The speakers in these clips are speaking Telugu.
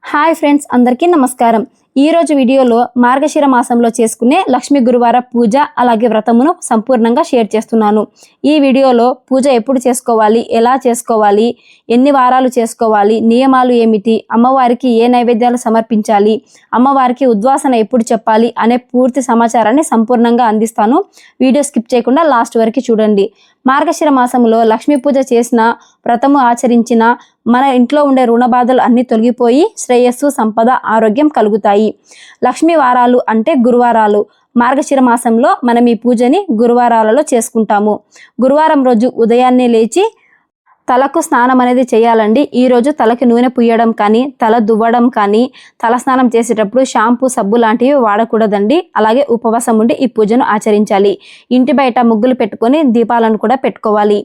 హాయ్ ఫ్రెండ్స్, అందరికీ నమస్కారం. ఈ రోజు వీడియోలో మార్గశిర మాసంలో చేసుకునే లక్ష్మీ గురువార పూజ అలాగే వ్రతమును సంపూర్ణంగా షేర్ చేస్తున్నాను. ఈ వీడియోలో పూజ ఎప్పుడు చేసుకోవాలి, ఎలా చేసుకోవాలి, ఎన్ని వారాలు చేసుకోవాలి, నియమాలు ఏమిటి, అమ్మవారికి ఏ నైవేద్యాలు సమర్పించాలి, అమ్మవారికి ఉద్వాసన ఎప్పుడు చెప్పాలి అనే పూర్తి సమాచారాన్ని సంపూర్ణంగా అందిస్తాను. వీడియో స్కిప్ చేయకుండా లాస్ట్ వరకు చూడండి. మార్గశిర మాసంలో లక్ష్మీ పూజ చేసిన, వ్రతము ఆచరించిన మన ఇంట్లో ఉండే రుణ బాధలు అన్నీ తొలగిపోయి శ్రేయస్సు, సంపద, ఆరోగ్యం కలుగుతాయి. లక్ష్మీ వారాలు అంటే గురువారాలు. మార్గశిర మాసంలో మనం ఈ పూజని గురువారాలలో చేసుకుంటాము. గురువారం రోజు ఉదయాన్నే లేచి తలకు స్నానం అనేది చేయాలండి. ఈరోజు తలకి నూనె పుయ్యడం కానీ, తల దువ్వడం కానీ, తల స్నానం చేసేటప్పుడు షాంపూ, సబ్బు లాంటివి వాడకూడదండి. అలాగే ఉపవాసం ఉండి ఈ పూజను ఆచరించాలి. ఇంటి బయట ముగ్గులు పెట్టుకొని దీపాలను కూడా పెట్టుకోవాలి.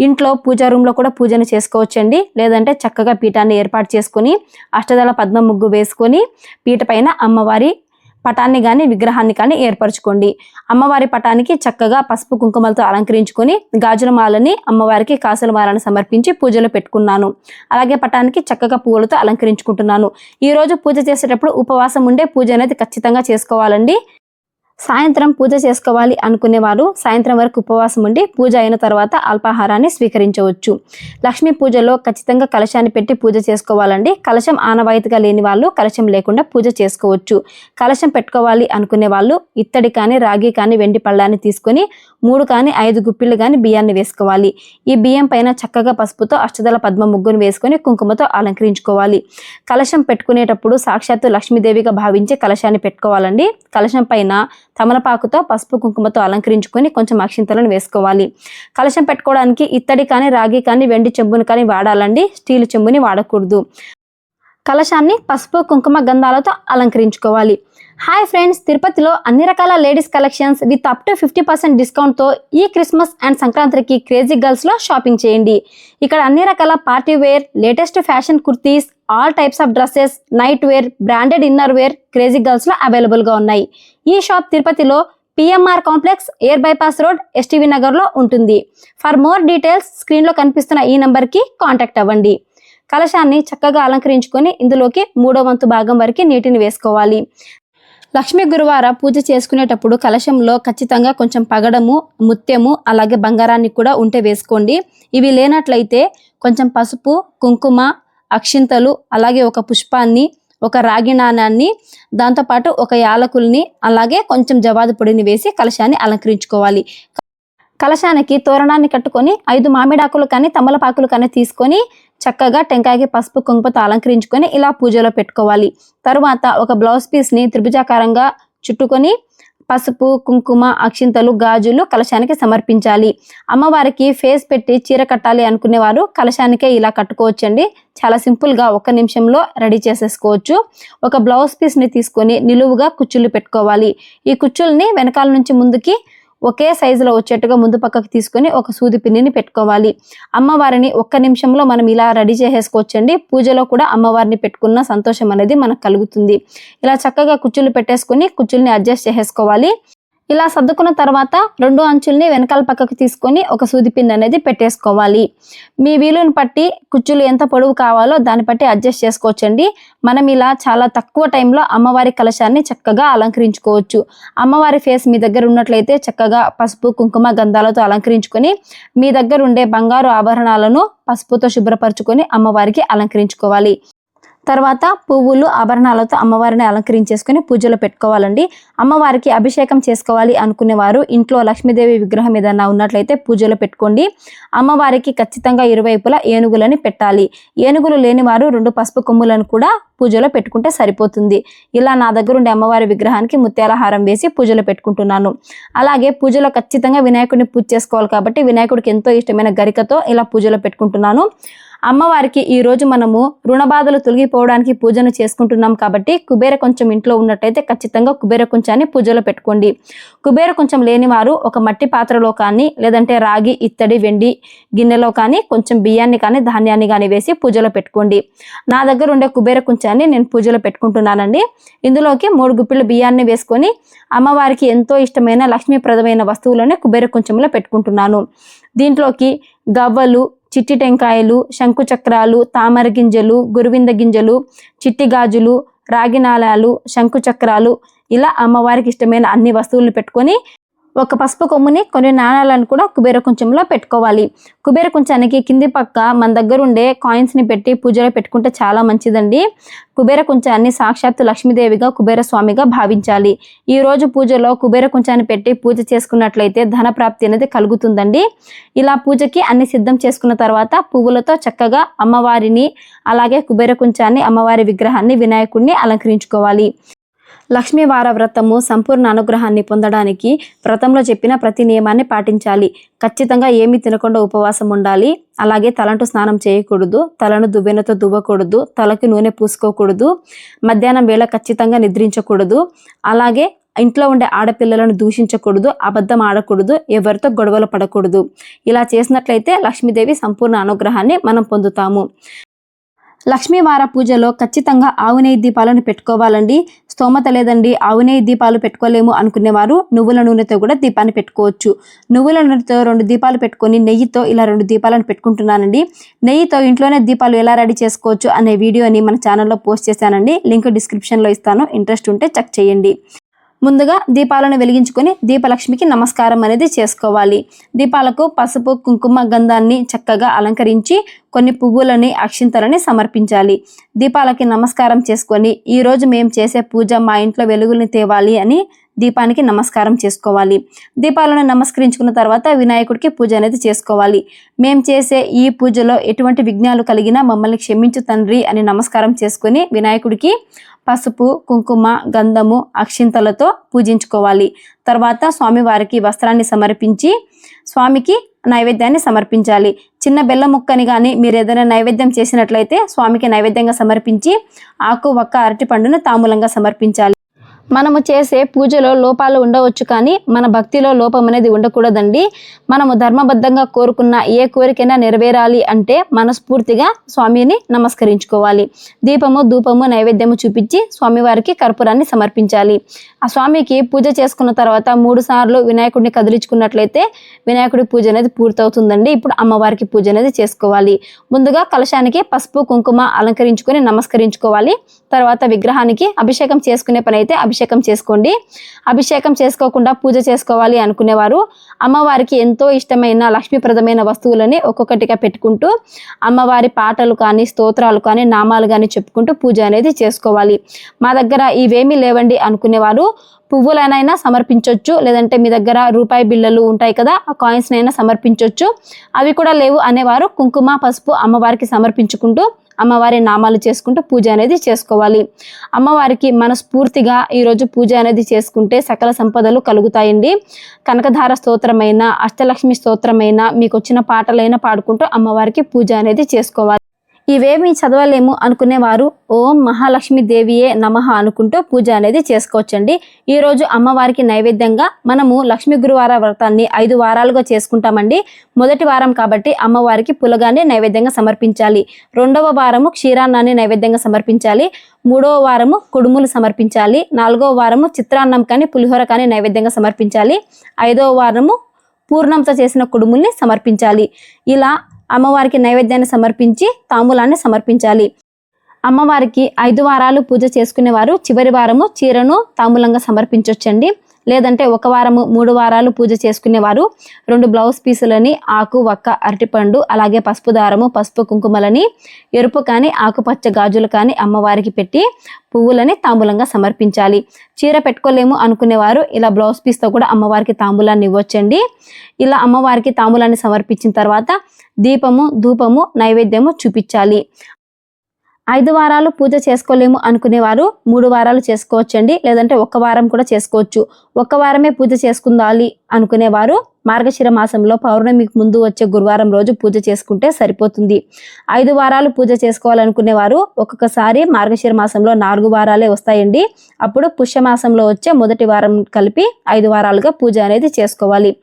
ఇంట్లో పూజా రూమ్లో కూడా పూజను చేసుకోవచ్చండి. లేదంటే చక్కగా పీఠాన్ని ఏర్పాటు చేసుకొని అష్టదళ పద్మ ముగ్గు వేసుకొని పీట పైన అమ్మవారి పటాన్ని కానీ విగ్రహాన్ని కానీ ఏర్పరచుకోండి. అమ్మవారి పటానికి చక్కగా పసుపు కుంకుమలతో అలంకరించుకొని గాజుల మాలని అమ్మవారికి కాసుల మాలను సమర్పించి పూజలో పెట్టుకున్నాను. అలాగే పటానికి చక్కగా పువ్వులతో అలంకరించుకుంటున్నాను. ఈరోజు పూజ చేసేటప్పుడు ఉపవాసం ఉండే పూజ అనేది ఖచ్చితంగా చేసుకోవాలండి. సాయంత్రం పూజ చేసుకోవాలి అనుకునేవారు సాయంత్రం వరకు ఉపవాసం ఉండి పూజ అయిన తర్వాత అల్పాహారాన్ని స్వీకరించవచ్చు. లక్ష్మీ పూజలో ఖచ్చితంగా కలశాన్ని పెట్టి పూజ చేసుకోవాలండి. కలశం ఆనవాయితీగా లేని వాళ్ళు కలశం లేకుండా పూజ చేసుకోవచ్చు. కలశం పెట్టుకోవాలి అనుకునే వాళ్ళు ఇత్తడి కానీ, రాగి కానీ, వెండి పళ్ళాన్ని తీసుకొని 3 కానీ 5 గుప్పిళ్ళు కానీ బియ్యాన్ని వేసుకోవాలి. ఈ బియ్యం పైన చక్కగా పసుపుతో అష్టదళ పద్మ ముగ్గును వేసుకొని కుంకుమతో అలంకరించుకోవాలి. కలశం పెట్టుకునేటప్పుడు సాక్షాత్తు లక్ష్మీదేవిగా భావించి కలశాన్ని పెట్టుకోవాలండి. కలశం పైన తమలపాకుతో పసుపు కుంకుమతో అలంకరించుకొని కొంచెం అక్షింతలను వేసుకోవాలి. కలశం పెట్టుకోవడానికి ఇత్తడి కానీ, రాగి కానీ, వెండి చెంబును కానీ వాడాలండి. స్టీల్ చెంబుని వాడకూడదు. కలశాన్ని పసుపు, కుంకుమ, గంధాలతో అలంకరించుకోవాలి. హాయ్ ఫ్రెండ్స్, తిరుపతిలో అన్ని రకాల ladies collections with up to 50% డిస్కౌంట్తో ఈ క్రిస్మస్ అండ్ సంక్రాంతికి క్రేజీ గర్ల్స్లో షాపింగ్ చేయండి. ఇక్కడ అన్ని రకాల party wear, latest fashion kurtis, all types of dresses, night wear, branded inner wear crazy గర్ల్స్లో అవైలబుల్గా ఉన్నాయి. ఈ షాప్ తిరుపతిలో PMR complex, air bypass road, STV నగర్లో ఉంటుంది. ఫర్ మోర్ డీటెయిల్స్ స్క్రీన్లో కనిపిస్తున్న ఈ నెంబర్కి కాంటాక్ట్ అవ్వండి. కలశాన్ని చక్కగా అలంకరించుకొని ఇందులోకి 3వ వంతు భాగం వరకు నీటిని వేసుకోవాలి. లక్ష్మీ గురువార పూజ చేసుకునేటప్పుడు కలశంలో ఖచ్చితంగా కొంచెం పగడము, ముత్యము, అలాగే బంగారాన్ని కూడా ఉంటే వేసుకోండి. ఇవి లేనట్లయితే కొంచెం పసుపు, కుంకుమ, అక్షింతలు, అలాగే ఒక పుష్పాన్ని, ఒక రాగి నాణాన్ని, దాంతోపాటు ఒక యాలకుల్ని, అలాగే కొంచెం జవాదు పొడిని వేసి కలశాన్ని అలంకరించుకోవాలి. కలశానికి తోరణాన్ని కట్టుకొని 5 మామిడాకులు కానీ, తమలపాకులు కానీ తీసుకొని చక్కగా టెంకాయకి పసుపు కుంకుమతో అలంకరించుకొని ఇలా పూజలో పెట్టుకోవాలి. తరువాత ఒక బ్లౌజ్ పీస్ని త్రిభుజాకారంగా చుట్టుకొని పసుపు, కుంకుమ, అక్షింతలు, గాజులు కలశానికి సమర్పించాలి. అమ్మవారికి ఫేస్ పెట్టి చీర కట్టాలి అనుకునేవారు కలశానికే ఇలా కట్టుకోవచ్చండి. చాలా సింపుల్గా 1 నిమిషంలో రెడీ చేసేసుకోవచ్చు. ఒక బ్లౌజ్ పీస్ని తీసుకొని నిలువుగా కుచ్చులు పెట్టుకోవాలి. ఈ కుచ్చుల్ని వెనకాల నుంచి ముందుకి ఒకే సైజులో వచ్చేట్టుగా ముందు పక్కకు తీసుకొని ఒక సూది పిన్నిని పెట్టుకోవాలి. అమ్మవారిని 1 నిమిషంలో మనం ఇలా రెడీ చేసేసుకోవచ్చండి. పూజలో కూడా అమ్మవారిని పెట్టుకున్న సంతోషం అనేది మనకు కలుగుతుంది. ఇలా చక్కగా కుచ్చులు పెట్టేసుకొని కుచ్చుల్ని అడ్జస్ట్ చేసేసుకోవాలి. ఇలా సర్దుకున్న తర్వాత 2 అంచుల్ని వెనకాల పక్కకు తీసుకొని ఒక సూది పిన్ అనేది పెట్టేసుకోవాలి. మీ వీలుని బట్టి కుచ్చులు ఎంత పొడవు కావాలో దాన్ని బట్టి అడ్జస్ట్ చేసుకోవచ్చండి. మనం ఇలా చాలా తక్కువ టైంలో అమ్మవారి కలశాన్ని చక్కగా అలంకరించుకోవచ్చు. అమ్మవారి ఫేస్ మీ దగ్గర ఉన్నట్లయితే చక్కగా పసుపు, కుంకుమ, గంధాలతో అలంకరించుకొని మీ దగ్గర ఉండే బంగారు ఆభరణాలను పసుపుతో శుభ్రపరచుకొని అమ్మవారికి అలంకరించుకోవాలి. తర్వాత పువ్వులు, ఆభరణాలతో అమ్మవారిని అలంకరించేసుకుని పూజలో పెట్టుకోవాలండి. అమ్మవారికి అభిషేకం చేసుకోవాలి అనుకునేవారు ఇంట్లో లక్ష్మీదేవి విగ్రహం ఏదైనా ఉన్నట్లయితే పూజలో పెట్టుకోండి. అమ్మవారికి ఖచ్చితంగా ఇరువైపులా ఏనుగులని పెట్టాలి. ఏనుగులు లేనివారు 2 పసుపు కొమ్ములను కూడా పూజలో పెట్టుకుంటే సరిపోతుంది. ఇలా నా దగ్గర ఉండే అమ్మవారి విగ్రహానికి ముత్యాల హారం వేసి పూజలో పెట్టుకుంటున్నాను. అలాగే పూజలో ఖచ్చితంగా వినాయకుడిని పూజ చేసుకోవాలి కాబట్టి వినాయకుడికి ఎంతో ఇష్టమైన గరికతో ఇలా పూజలో పెట్టుకుంటున్నాను. అమ్మవారికి ఈరోజు మనము రుణబాధలు తొలగిపోవడానికి పూజను చేసుకుంటున్నాం కాబట్టి కుబేర కొంచెం ఇంట్లో ఉన్నట్టయితే ఖచ్చితంగా కుబేర కొంచాన్ని పూజలో పెట్టుకోండి. కుబేర కొంచెం లేని వారు ఒక మట్టి పాత్రలో కానీ, లేదంటే రాగి, ఇత్తడి, వెండి గిన్నెలో కానీ కొంచెం బియ్యాన్ని కానీ, ధాన్యాన్ని కానీ వేసి పూజలో పెట్టుకోండి. నా దగ్గర ఉండే కుబేర కొంచాన్ని నేను పూజలో పెట్టుకుంటున్నానండి. ఇందులోకి 3 గుప్పిళ్ళు బియ్యాన్ని వేసుకొని అమ్మవారికి ఎంతో ఇష్టమైన లక్ష్మీప్రదమైన వస్తువులను కుబేర కొంచెంలో పెట్టుకుంటున్నాను. దీంట్లోకి గవ్వలు, చిట్టి టెంకాయలు, శంకు చక్రాలు, తామర గింజలు, గురువింద గింజలు, చిట్టి గాజులు, రాగి నాళాలు, శంకు చక్రాలు, ఇలా అమ్మవారికి ఇష్టమైన అన్ని వస్తువులను పెట్టుకొని ఒక పసుపు కొమ్ముని కొన్ని నాణాలను కూడా కుబేర కుంచంలో పెట్టుకోవాలి. కుబేర కుంచానికి కింది పక్క మన దగ్గర ఉండే కాయిన్స్ని పెట్టి పూజలో పెట్టుకుంటే చాలా మంచిదండి. కుబేర కుంచాన్ని సాక్షాత్తు లక్ష్మీదేవిగా కుబేర స్వామిగా భావించాలి. ఈ రోజు పూజలో కుబేర కుంచాన్ని పెట్టి పూజ చేసుకున్నట్లయితే ధన ప్రాప్తి అనేది కలుగుతుందండి. ఇలా పూజకి అన్ని సిద్ధం చేసుకున్న తర్వాత పువ్వులతో చక్కగా అమ్మవారిని అలాగే కుబేర కుంచాన్ని, అమ్మవారి విగ్రహాన్ని, వినాయకుడిని అలంకరించుకోవాలి. లక్ష్మీవార వ్రతము సంపూర్ణ అనుగ్రహాన్ని పొందడానికి వ్రతంలో చెప్పిన ప్రతి నియమాన్ని పాటించాలి. ఖచ్చితంగా ఏమీ తినకుండా ఉపవాసం ఉండాలి. అలాగే తలంటు స్నానం చేయకూడదు, తలను దువ్వెనతో దువ్వకూడదు, తలకి నూనె పూసుకోకూడదు, మధ్యాహ్నం వేళ ఖచ్చితంగా నిద్రించకూడదు, అలాగే ఇంట్లో ఉండే ఆడపిల్లలను దూషించకూడదు, అబద్ధం ఆడకూడదు, ఎవరితో గొడవలు పడకూడదు. ఇలా చేసినట్లయితే లక్ష్మీదేవి సంపూర్ణ అనుగ్రహాన్ని మనం పొందుతాము. లక్ష్మీవార పూజలో ఖచ్చితంగా ఆవు నెయ్యి దీపాలను పెట్టుకోవాలండి. స్తోమత లేదండి, ఆవు నెయ్యి దీపాలు పెట్టుకోలేము అనుకునేవారు నువ్వుల నూనెతో కూడా దీపాన్ని పెట్టుకోవచ్చు. నువ్వుల నూనెతో 2 దీపాలు పెట్టుకొని నెయ్యితో ఇలా 2 దీపాలను పెట్టుకుంటున్నానండి. నెయ్యితో ఇంట్లోనే దీపాలు ఎలా రెడీ చేసుకోవచ్చు అనే వీడియోని మన ఛానల్లో పోస్ట్ చేశానండి. లింక్ డిస్క్రిప్షన్లో ఇస్తాను, ఇంట్రెస్ట్ ఉంటే చెక్ చేయండి. ముందుగా దీపాలను వెలిగించుకొని దీపలక్ష్మికి నమస్కారం అనేది చేసుకోవాలి. దీపాలకు పసుపు, కుంకుమ, గంధాన్ని చక్కగా అలంకరించి కొన్ని పువ్వులని, అక్షింతలని సమర్పించాలి. దీపాలకి నమస్కారం చేసుకొని ఈరోజు మేము చేసే పూజ మా ఇంట్లో వెలుగుల్ని తేవాలి అని దీపానికి నమస్కారం చేసుకోవాలి. దీపాలను నమస్కరించుకున్న తర్వాత వినాయకుడికి పూజ అనేది చేసుకోవాలి. మేము చేసే ఈ పూజలో ఎటువంటి విఘ్నాలు కలిగినా మమ్మల్ని క్షమించు తండ్రి అని నమస్కారం చేసుకొని వినాయకుడికి పసుపు, కుంకుమ, గంధము, అక్షింతలతో పూజించుకోవాలి. తర్వాత స్వామివారికి వస్త్రాన్ని సమర్పించి స్వామికి నైవేద్యాన్ని సమర్పించాలి. చిన్న బెల్లం ముక్కని కానీ మీరు ఏదైనా నైవేద్యం చేసినట్లయితే స్వామికి నైవేద్యంగా సమర్పించి ఆకు, వక్క, అరటిపండును తాంబూలంగా సమర్పించాలి. మనము చేసే పూజలో లోపాలు ఉండవచ్చు, కానీ మన భక్తిలో లోపం అనేది ఉండకూడదండి. మనము ధర్మబద్ధంగా కోరుకున్న ఏ కోరికైనా నెరవేరాలి అంటే మనస్ఫూర్తిగా స్వామిని నమస్కరించుకోవాలి. దీపము, ధూపము, నైవేద్యము చూపించి స్వామివారికి కర్పూరాన్ని సమర్పించాలి. ఆ స్వామికి పూజ చేసుకున్న తర్వాత 3 సార్లు వినాయకుడిని కదిలించుకున్నట్లయితే వినాయకుడి పూజ అనేది పూర్తవుతుందండి. ఇప్పుడు అమ్మవారికి పూజ అనేది చేసుకోవాలి. ముందుగా కలశానికి పసుపు, కుంకుమ అలంకరించుకొని నమస్కరించుకోవాలి. తర్వాత విగ్రహానికి అభిషేకం చేసుకునే పని అయితే అభిషేకం చేసుకోండి. అభిషేకం చేసుకోకుండా పూజ చేసుకోవాలి అనుకునేవారు అమ్మవారికి ఎంతో ఇష్టమైన లక్ష్మీప్రదమైన వస్తువులని ఒక్కొక్కటిగా పెట్టుకుంటూ అమ్మవారి పాటలు కానీ, స్తోత్రాలు కానీ, నామాలు కానీ చెప్పుకుంటూ పూజ అనేది చేసుకోవాలి. మా దగ్గర ఇవేమీ లేవండి అనుకునేవారు పువ్వులనైనా సమర్పించవచ్చు, లేదంటే మీ దగ్గర రూపాయి బిళ్ళలు ఉంటాయి కదా, ఆ కాయిన్స్నైనా సమర్పించవచ్చు. అవి కూడా లేవు అనేవారు కుంకుమ, పసుపు అమ్మవారికి సమర్పించుకుంటూ అమ్మవారి నామాలు చేసుకుంటూ పూజ అనేది చేసుకోవాలి. అమ్మవారికి మనస్ఫూర్తిగా ఈరోజు పూజ అనేది చేసుకుంటే సకల సంపదలు కలుగుతాయండి. కనకధార స్తోత్రమైన, అష్టలక్ష్మి స్తోత్రమైన, మీకు వచ్చిన పాటలైనా పాడుకుంటూ అమ్మవారికి పూజ అనేది చేసుకోవాలి. ఇవేమీ చదవలేము అనుకునేవారు ఓం మహాలక్ష్మి దేవియే నమః అనుకుంటూ పూజ అనేది చేసుకోవచ్చండి. ఈరోజు అమ్మవారికి నైవేద్యంగా మనము లక్ష్మీ గురువార వ్రతాన్ని 5 వారాలుగా చేసుకుంటామండి. మొదటి వారం కాబట్టి అమ్మవారికి పులగాన్ని నైవేద్యంగా సమర్పించాలి. 2వ వారము క్షీరాన్నాన్ని నైవేద్యంగా సమర్పించాలి. 3వ వారము కుడుములు సమర్పించాలి. 4వ వారము చిత్రాన్నం కానీ, పులిహోర కానీ నైవేద్యంగా సమర్పించాలి. 5వ వారము పూర్ణంతో చేసిన కుడుముల్ని సమర్పించాలి. ఇలా అమ్మవారికి నైవేద్యాన్ని సమర్పించి తాంబూలాన్ని సమర్పించాలి. అమ్మవారికి 5 వారాలు పూజ చేసుకునేవారు చివరి వారము చీరను తాంబూలంగా సమర్పించవచ్చండి. లేదంటే 1 వారము 3 వారాలు పూజ చేసుకునేవారు 2 బ్లౌజ్ పీసులని, ఆకు, వక్క, అరటిపండు, అలాగే పసుపు దారము, పసుపు కుంకుమలని, ఎరుపు కానీ ఆకుపచ్చ గాజులు కానీ అమ్మవారికి పెట్టి పువ్వులని తాంబూలంగా సమర్పించాలి. చీర పెట్టుకోలేము అనుకునేవారు ఇలా బ్లౌజ్ పీస్తో కూడా అమ్మవారికి తాంబూలాన్ని ఇవ్వచ్చండి. ఇలా అమ్మవారికి తాంబూలాన్ని సమర్పించిన తర్వాత దీపము, ధూపము, నైవేద్యము చూపించాలి. 5 వారాలు పూజ చేసుకోలేము అనుకునేవారు 3 వారాలు చేసుకోవచ్చండి. లేదంటే 1 వారం కూడా చేసుకోవచ్చు. 1 వారమే పూజ చేసుకుందాలి అనుకునేవారు మార్గశిర మాసంలో పౌర్ణమికి ముందు వచ్చే గురువారం రోజు పూజ చేసుకుంటే సరిపోతుంది. 5 వారాలు పూజ చేసుకోవాలనుకునేవారు ఒక్కొక్కసారి మార్గశిర మాసంలో 4 వారాలే వస్తాయండి. అప్పుడు పుష్యమాసంలో వచ్చే మొదటి వారం కలిపి 5 వారాలుగా పూజ అనేది చేసుకోవాలి.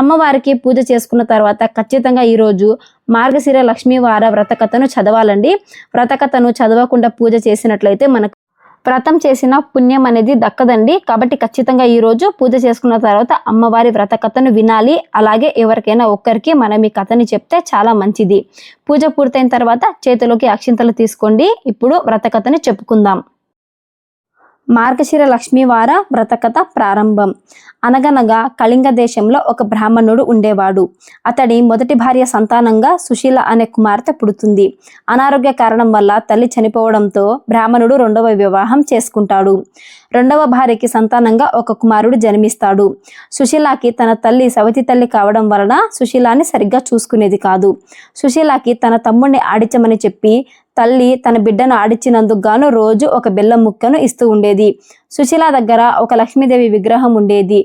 అమ్మవారికి పూజ చేసుకున్న తర్వాత ఖచ్చితంగా ఈరోజు మార్గశిర లక్ష్మీవార వ్రతకథను చదవాలండి. వ్రతకథను చదవకుండా పూజ చేసినట్లయితే మనకు వ్రతం చేసిన పుణ్యం అనేది దక్కదండి. కాబట్టి ఖచ్చితంగా ఈ రోజు పూజ చేసుకున్న తర్వాత అమ్మవారి వ్రత కథను వినాలి. అలాగే ఎవరికైనా ఒక్కరికి మనం ఈ కథని చెప్తే చాలా మంచిది. పూజ పూర్తయిన తర్వాత చేతిలోకి అక్షింతలు తీసుకోండి. ఇప్పుడు వ్రత కథని చెప్పుకుందాం. మార్గశిర లక్ష్మీవార వ్రతకథ ప్రారంభం. అనగనగా కళింగ దేశంలో ఒక బ్రాహ్మణుడు ఉండేవాడు. అతడి మొదటి భార్య సంతానంగా సుశీల అనే కుమార్తె పుడుతుంది. అనారోగ్య కారణం వల్ల తల్లి చనిపోవడంతో బ్రాహ్మణుడు రెండవ వివాహం చేసుకుంటాడు. రెండవ భార్యకి సంతానంగా ఒక కుమారుడు జన్మిస్తాడు. సుశీలాకి తన తల్లి సవతి తల్లి కావడం వలన సుశీలాని సరిగ్గా చూసుకునేది కాదు. సుశీలాకి తన తమ్ముడిని ఆడించమని చెప్పి తల్లి తన బిడ్డను ఆడిచ్చినందుకు గాను రోజు ఒక బెల్లం ముక్కను ఇస్తూ ఉండేది. సుశీల దగ్గర ఒక లక్ష్మీదేవి విగ్రహం ఉండేది.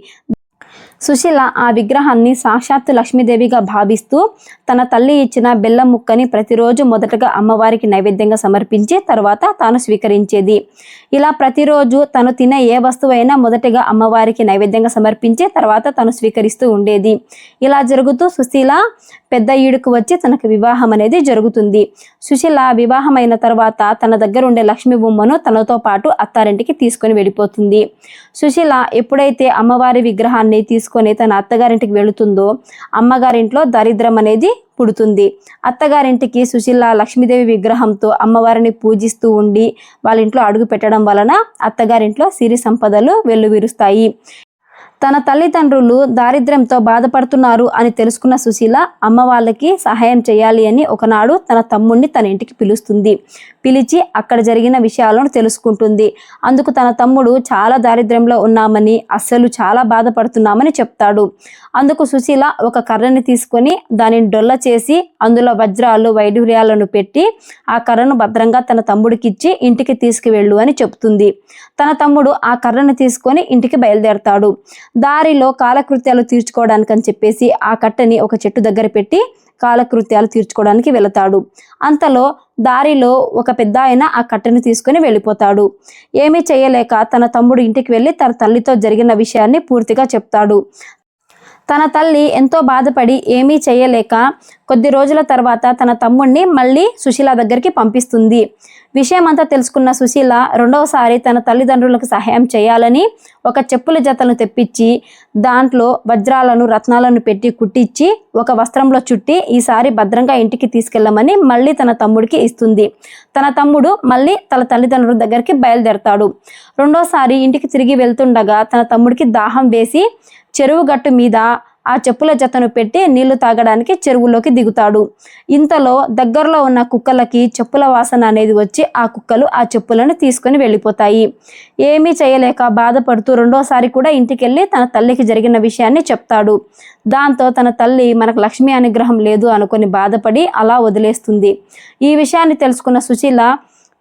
సుశీల ఆ విగ్రహాన్ని సాక్షాత్తు లక్ష్మీదేవిగా భావిస్తూ తన తల్లి ఇచ్చిన బెల్లం ముక్కని ప్రతిరోజు మొదటగా అమ్మవారికి నైవేద్యంగా సమర్పించి తర్వాత తాను స్వీకరించేది. ఇలా ప్రతిరోజు తను తినే ఏ వస్తువైనా మొదటగా అమ్మవారికి నైవేద్యంగా సమర్పించి తర్వాత తను స్వీకరిస్తూ ఉండేది. ఇలా జరుగుతూ సుశీల పెద్ద ఈడుకు వచ్చి తనకు వివాహం అనేది జరుగుతుంది. సుశీల వివాహమైన తర్వాత తన దగ్గర ఉండే లక్ష్మీ బొమ్మను తనతో పాటు అత్తారింటికి తీసుకొని వెళ్ళిపోతుంది. సుశీల ఎప్పుడైతే అమ్మవారి విగ్రహాన్ని తీసుకొని తన అత్తగారింటికి వెళుతుందో అమ్మగారింట్లో దారిద్ర్యం అనేది పుడుతుంది. అత్తగారింటికి సుశీల లక్ష్మీదేవి విగ్రహంతో అమ్మవారిని పూజిస్తూ ఉండి వాళ్ళ ఇంట్లో అడుగు పెట్టడం వలన అత్తగారింట్లో సిరి సంపదలు వెల్లువిరుస్తాయి. తన తల్లిదండ్రులు దారిద్ర్యంతో బాధపడుతున్నారు అని తెలుసుకున్న సుశీల అమ్మ వాళ్ళకి సహాయం చేయాలి అని ఒకనాడు తన తమ్ముడిని తన ఇంటికి పిలుస్తుంది. పిలిచి అక్కడ జరిగిన విషయాలను తెలుసుకుంటుంది. అందుకు తన తమ్ముడు చాలా దారిద్ర్యంలో ఉన్నామని అస్సలు చాలా బాధపడుతున్నామని చెప్తాడు. అందుకు సుశీల ఒక కర్రని తీసుకొని దానిని డొల్ల చేసి అందులో వజ్రాలు వైఢూర్యాలను పెట్టి ఆ కర్రను భద్రంగా తన తమ్ముడికిచ్చి ఇంటికి తీసుకువెళ్ళు అని చెప్తుంది. తన తమ్ముడు ఆ కర్రను తీసుకొని ఇంటికి బయలుదేరతాడు. దారిలో కాలకృత్యాలు తీర్చుకోవడానికని చెప్పేసి ఆ కట్టని ఒక చెట్టు దగ్గర పెట్టి కాలకృత్యాలు తీర్చుకోవడానికి వెళతాడు. అంతలో దారిలో ఒక పెద్ద ఆయన ఆ కట్టెను తీసుకొని వెళ్ళిపోతాడు. ఏమీ చేయలేక తన తమ్ముడు ఇంటికి వెళ్ళి తన తల్లితో జరిగిన విషయాన్ని పూర్తిగా చెప్తాడు. తన తల్లి ఎంతో బాధపడి ఏమీ చేయలేక కొద్ది రోజుల తర్వాత తన తమ్ముడిని మళ్ళీ సుశీల దగ్గరికి పంపిస్తుంది. విషయం అంతా తెలుసుకున్న సుశీల రెండవసారి తన తల్లిదండ్రులకు సహాయం చేయాలని ఒక చెప్పుల జతలను తెప్పించి దాంట్లో వజ్రాలను రత్నాలను పెట్టి కుట్టించి ఒక వస్త్రంలో చుట్టి ఈసారి భద్రంగా ఇంటికి తీసుకెళ్ళమని మళ్ళీ తన తమ్ముడికి ఇస్తుంది. తన తమ్ముడు మళ్ళీ తన తల్లిదండ్రుల దగ్గరికి బయలుదేరతాడు. రెండోసారి ఇంటికి తిరిగి వెళ్తుండగా తన తమ్ముడికి దాహం వేసి చెరువు గట్టు మీద ఆ చెప్పుల జతను పెట్టి నీళ్లు తాగడానికి చెరువులోకి దిగుతాడు. ఇంతలో దగ్గరలో ఉన్న కుక్కలకి చెప్పుల వాసన అనేది వచ్చి ఆ కుక్కలు ఆ చెప్పులను తీసుకొని వెళ్ళిపోతాయి. ఏమీ చేయలేక బాధపడుతూ రెండోసారి కూడా ఇంటికి వెళ్ళి తన తల్లికి జరిగిన విషయాన్ని చెప్తాడు. దాంతో తన తల్లి మనకు లక్ష్మీ అనుగ్రహం లేదు అనుకొని బాధపడి అలా వదిలేస్తుంది. ఈ విషయాన్ని తెలుసుకున్న సుశీల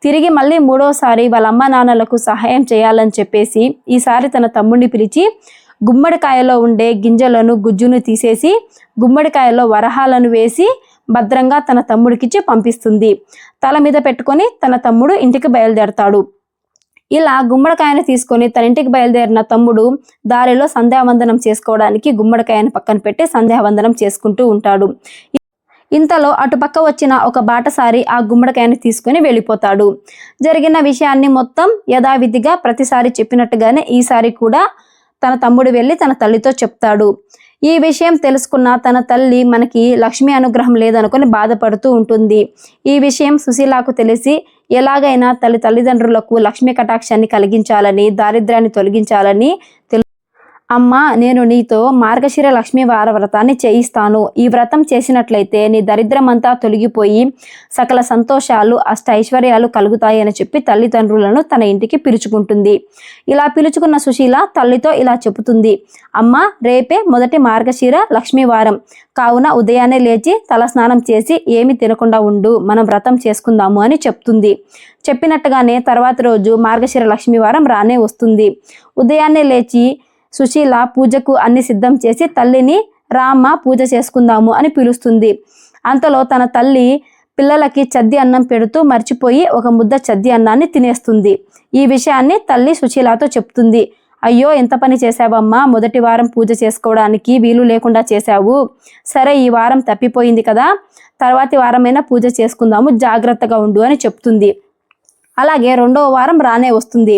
తిరిగి మళ్ళీ మూడోసారి వాళ్ళ అమ్మ నాన్నలకు సహాయం చేయాలని చెప్పేసి ఈసారి తన తమ్ముడిని పిలిచి గుమ్మడికాయలో ఉండే గింజలను గుజ్జును తీసేసి గుమ్మడికాయలో వరహాలను వేసి భద్రంగా తన తమ్ముడికిచ్చి పంపిస్తుంది. తల మీద పెట్టుకొని తన తమ్ముడు ఇంటికి బయలుదేరతాడు. ఇలా గుమ్మడికాయను తీసుకొని తన ఇంటికి బయలుదేరిన తమ్ముడు దారిలో సంధ్యావందనం చేసుకోవడానికి గుమ్మడికాయను పక్కన పెట్టి సంధ్యావందనం చేసుకుంటూ ఉంటాడు. ఇంతలో అటుపక్క వచ్చిన ఒక బాటసారి ఆ గుమ్మడికాయని తీసుకొని వెళ్ళిపోతాడు. జరిగిన విషయాన్ని మొత్తం యథావిధిగా ప్రతిసారి చెప్పినట్టుగానే ఈసారి కూడా తన తమ్ముడు వెళ్ళి తన తల్లితో చెప్తాడు. ఈ విషయం తెలుసుకున్న తన తల్లి మనకి లక్ష్మీ అనుగ్రహం లేదనుకొని బాధపడుతూ ఉంటుంది. ఈ విషయం సుశీలకు తెలిసి ఎలాగైనా తల్లిదండ్రులకు లక్ష్మీ కటాక్షాన్ని కలిగించాలని దారిద్ర్యాన్ని తొలగించాలని అమ్మ నేను నీతో మార్గశిర లక్ష్మీ వార వ్రతాన్ని చేయిస్తాను. ఈ వ్రతం చేసినట్లయితే నీ దరిద్రం అంతా తొలగిపోయి సకల సంతోషాలు అష్ట ఐశ్వర్యాలు కలుగుతాయి అని చెప్పి తల్లిదండ్రులను తన ఇంటికి పిలుచుకుంటుంది. ఇలా పిలుచుకున్న సుశీల తల్లితో ఇలా చెబుతుంది. అమ్మ రేపే మొదటి మార్గశిర లక్ష్మీ వారం కావున ఉదయాన్నే లేచి తల స్నానం చేసి ఏమి తినకుండా ఉండు, మనం వ్రతం చేసుకుందాము అని చెప్తుంది. చెప్పినట్టుగానే తర్వాత రోజు మార్గశిర లక్ష్మీ వారం రానే వస్తుంది. ఉదయాన్నే లేచి సుశీల పూజకు అన్ని సిద్ధం చేసి తల్లిని రామ్మ పూజ చేసుకుందాము అని పిలుస్తుంది. అంతలో తన తల్లి పిల్లలకి చద్ది అన్నం పెడుతూ మర్చిపోయి ఒక ముద్ద చద్ది అన్నాన్ని తినేస్తుంది. ఈ విషయాన్ని తల్లి సుశీలతో చెప్తుంది. అయ్యో ఎంత పని చేశావమ్మా, మొదటి వారం పూజ చేసుకోవడానికి వీలు లేకుండా చేశావు. సరే ఈ వారం తప్పిపోయింది కదా, తర్వాతి వారమైనా పూజ చేసుకుందాము, జాగ్రత్తగా ఉండు అని చెప్తుంది. అలాగే రెండవ వారం రానే వస్తుంది.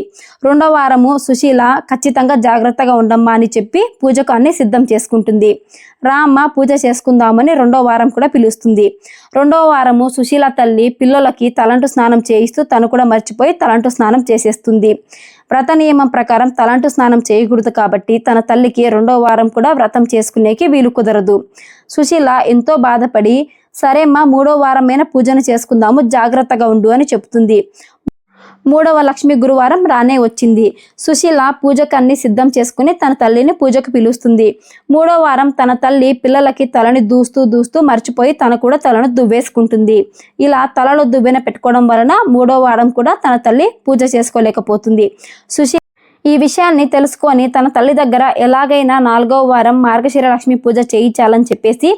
రెండవ వారము సుశీల ఖచ్చితంగా జాగ్రత్తగా ఉండమ్మా అని చెప్పి పూజకు అన్ని సిద్ధం చేసుకుంటుంది. రామ్మ పూజ చేసుకుందామని రెండవ వారం కూడా పిలుస్తుంది. రెండవ వారము సుశీల తల్లి పిల్లలకి తలంటు స్నానం చేయిస్తూ తను కూడా మర్చిపోయి తలంటు స్నానం చేసేస్తుంది. వ్రత నియమం ప్రకారం తలంటు స్నానం చేయకూడదు కాబట్టి తన తల్లికి రెండవ వారం కూడా వ్రతం చేసుకునేకి వీలు కుదరదు. సుశీల ఎంతో బాధపడి సరేమ్మా మూడో వారమైనా పూజను చేసుకుందాము, జాగ్రత్తగా ఉండు అని చెప్తుంది. మూడవ లక్ష్మి గురువారం రానే వచ్చింది. సుశీల పూజకు అన్ని సిద్ధం చేసుకుని తన తల్లిని పూజకు పిలుస్తుంది. మూడో వారం తన తల్లి పిల్లలకి తలని దూస్తూ మర్చిపోయి తన కూడా తలను దువ్వేసుకుంటుంది. ఇలా తలలో దువ్వెన పెట్టుకోవడం వలన మూడో వారం కూడా తన తల్లి పూజ చేసుకోలేకపోతుంది. సుశీల ఈ విషయాన్ని తెలుసుకొని తన తల్లి దగ్గర ఎలాగైనా 4వ వారం మార్గశిర లక్ష్మి పూజ చేయించాలని చెప్పేసి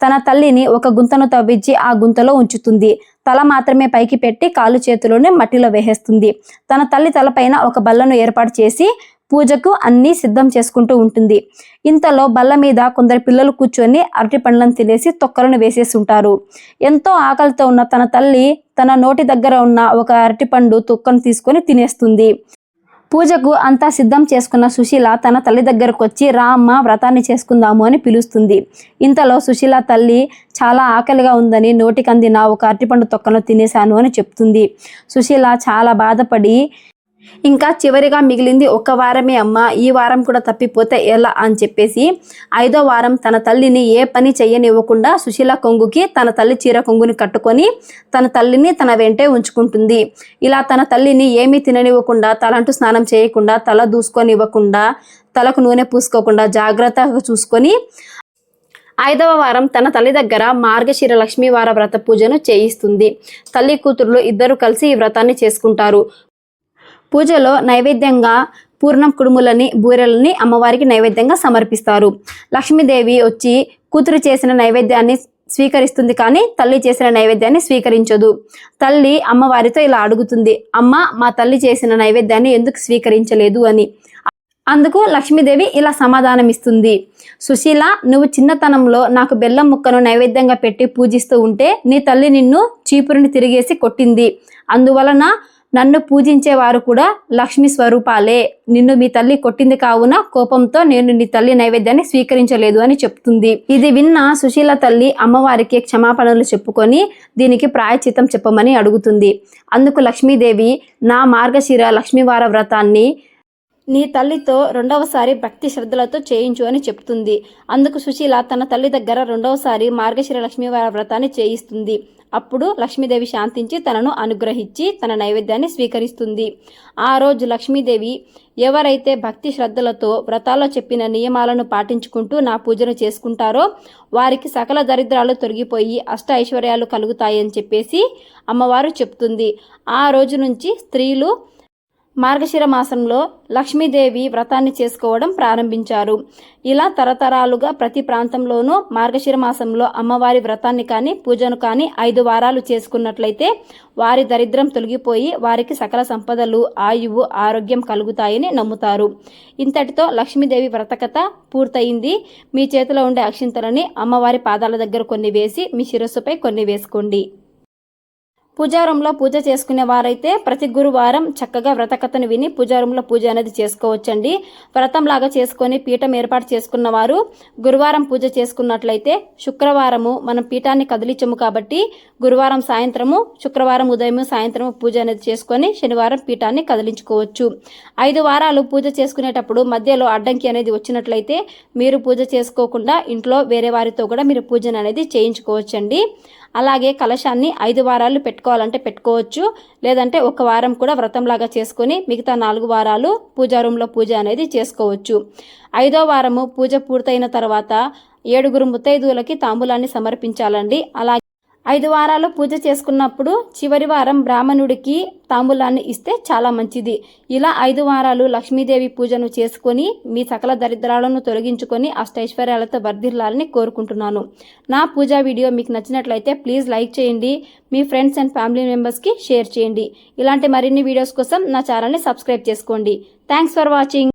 తన తల్లిని ఒక గుంతను తవ్వించి ఆ గుంతలో ఉంచుతుంది. తల మాత్రమే పైకి పెట్టి కాలు చేతులోనే మట్టిలో వేసేస్తుంది. తన తల్లి తలపైన ఒక బల్లను ఏర్పాటు చేసి పూజకు అన్నీ సిద్ధం చేసుకుంటూ ఉంటుంది. ఇంతలో బల్ల మీద కొందరు పిల్లలు కూర్చొని అరటి పండ్లను తినేసి తొక్కలను వేసేసి ఉంటారు. ఎంతో ఆకలితో ఉన్న తన తల్లి తన నోటి దగ్గర ఉన్న ఒక అరటిపండు తొక్కను తీసుకొని తినేస్తుంది. పూజకు అంతా సిద్ధం చేసుకున్న సుశీల తన తల్లి దగ్గరకు వచ్చి రామ్మ వ్రతాన్ని చేసుకుందాము అని పిలుస్తుంది. ఇంతలో సుశీల తల్లి చాలా ఆకలిగా ఉందని నోటికి అందిన ఒక అరటిపండు తొక్కను తినేశాను అని చెప్తుంది. సుశీల చాలా బాధపడి ఇంకా చివరిగా మిగిలింది ఒక వారమే అమ్మ, ఈ వారం కూడా తప్పిపోతే ఎలా అని చెప్పేసి 5వ వారం తన తల్లిని ఏ పని చెయ్యనివ్వకుండా సుశీల కొంగుకి తన తల్లి చీర కొంగుని కట్టుకొని తన తల్లిని తన వెంటే ఉంచుకుంటుంది. ఇలా తన తల్లిని ఏమీ తిననివ్వకుండా, తలంటూ స్నానం చేయకుండా, తల దూసుకొనివ్వకుండా, తలకు నూనె పూసుకోకుండా జాగ్రత్తగా చూసుకొని 5వ వారం తన తల్లి దగ్గర మార్గశిర లక్ష్మీవార వ్రత పూజను చేయిస్తుంది. తల్లి కూతురులు ఇద్దరు కలిసి ఈ వ్రతాన్ని చేసుకుంటారు. పూజలో నైవేద్యంగా పూర్ణం కుడుములని బూరెలని అమ్మవారికి నైవేద్యంగా సమర్పిస్తారు. లక్ష్మీదేవి వచ్చి కూతురు చేసిన నైవేద్యాన్ని స్వీకరిస్తుంది, కానీ తల్లి చేసిన నైవేద్యాన్ని స్వీకరించదు. తల్లి అమ్మవారితో ఇలా అడుగుతుంది, అమ్మ మా తల్లి చేసిన నైవేద్యాన్ని ఎందుకు స్వీకరించలేదు అని. అందుకు లక్ష్మీదేవి ఇలా సమాధానం ఇస్తుంది, సుశీల నువ్వు చిన్నతనంలో నాకు బెల్లం ముక్కను నైవేద్యంగా పెట్టి పూజిస్తూ ఉంటే నీ తల్లి నిన్ను చీపురుని తిరిగేసి కొట్టింది. అందువలన నన్ను పూజించేవారు కూడా లక్ష్మీ స్వరూపాలే. నిన్ను మీ తల్లి కొట్టింది కావున కోపంతో నేను నీ తల్లి నైవేద్యాన్ని స్వీకరించలేదు అని చెప్తుంది. ఇది విన్న సుశీల తల్లి అమ్మవారికి క్షమాపణలు చెప్పుకొని దీనికి ప్రాయశ్చిత్తం చెప్పమని అడుగుతుంది. అందుకు లక్ష్మీదేవి నా మార్గశిర లక్ష్మీవార వ్రతాన్ని నీ తల్లితో రెండవసారి భక్తి శ్రద్ధలతో చేయించు అని చెప్తుంది. అందుకు సుశీల తన తల్లి దగ్గర రెండవసారి మార్గశిర లక్ష్మీవార వ్రతాన్ని చేయిస్తుంది. అప్పుడు లక్ష్మీదేవి శాంతించి తనను అనుగ్రహించి తన నైవేద్యాన్ని స్వీకరిస్తుంది. ఆ రోజు లక్ష్మీదేవి ఎవరైతే భక్తి శ్రద్ధలతో వ్రతాల్లో చెప్పిన నియమాలను పాటించుకుంటూ నా పూజను చేసుకుంటారో వారికి సకల దరిద్రాలు తొలగిపోయి అష్ట ఐశ్వర్యాలు కలుగుతాయని చెప్పేసి అమ్మవారు చెప్తుంది. ఆ రోజు నుంచి స్త్రీలు మార్గశిర మాసంలో లక్ష్మీదేవి వ్రతాన్ని చేసుకోవడం ప్రారంభించారు. ఇలా తరతరాలుగా ప్రతి ప్రాంతంలోనూ మార్గశిర మాసంలో అమ్మవారి వ్రతాన్ని కానీ పూజను కానీ 5 వారాలు చేసుకున్నట్లయితే వారి దరిద్రం తొలగిపోయి వారికి సకల సంపదలు, ఆయువు, ఆరోగ్యం కలుగుతాయని నమ్ముతారు. ఇంతటితో లక్ష్మీదేవి వ్రతకథ పూర్తయింది. మీ చేతిలో ఉండే అక్షింతలని అమ్మవారి పాదాల దగ్గర కొన్ని వేసి మీ శిరస్సుపై కొన్ని వేసుకోండి. పూజారంలో పూజ చేసుకునే వారైతే ప్రతి గురువారం చక్కగా వ్రతకథను విని పూజారంలో పూజ అనేది చేసుకోవచ్చండి. వ్రతంలాగా చేసుకొని పీఠం ఏర్పాటు చేసుకున్న వారు గురువారం పూజ చేసుకున్నట్లయితే శుక్రవారము మనం పీఠాన్ని కదిలించము కాబట్టి గురువారం సాయంత్రము, శుక్రవారం ఉదయం సాయంత్రము పూజ అనేది చేసుకొని శనివారం పీఠాన్ని కదిలించుకోవచ్చు. 5 వారాలు పూజ చేసుకునేటప్పుడు మధ్యలో అడ్డంకి అనేది వచ్చినట్లయితే మీరు పూజ చేసుకోకుండా ఇంట్లో వేరే వారితో కూడా మీరు పూజను అనేది చేయించుకోవచ్చండి. అలాగే కలశాన్ని 5 వారాలు పెట్టుకోవాలంటే పెట్టుకోవచ్చు, లేదంటే 1 వారం కూడా వ్రతంలాగా చేసుకొని మిగతా 4 వారాలు పూజా రూమ్లో పూజ అనేది చేసుకోవచ్చు. 5వ వారము పూజ పూర్తయిన తర్వాత 7 ముత్తైదువులకి తాంబూలాన్ని సమర్పించాలండి. అలాగే 5 వారాలు పూజ చేసుకున్నప్పుడు చివరి వారం బ్రాహ్మణుడికి తాంబూలాన్ని ఇస్తే చాలా మంచిది. ఇలా 5 వారాలు లక్ష్మీదేవి పూజను చేసుకొని మీ సకల దరిద్రాలను తొలగించుకొని అష్టైశ్వర్యాలతో వర్ధిల్లాలని కోరుకుంటున్నాను. నా పూజా వీడియో మీకు నచ్చినట్లయితే ప్లీజ్ లైక్ చేయండి, మీ ఫ్రెండ్స్ అండ్ ఫ్యామిలీ మెంబర్స్కి షేర్ చేయండి. ఇలాంటి మరిన్ని వీడియోస్ కోసం నా ఛానల్ని సబ్స్క్రైబ్ చేసుకోండి. Thanks for watching.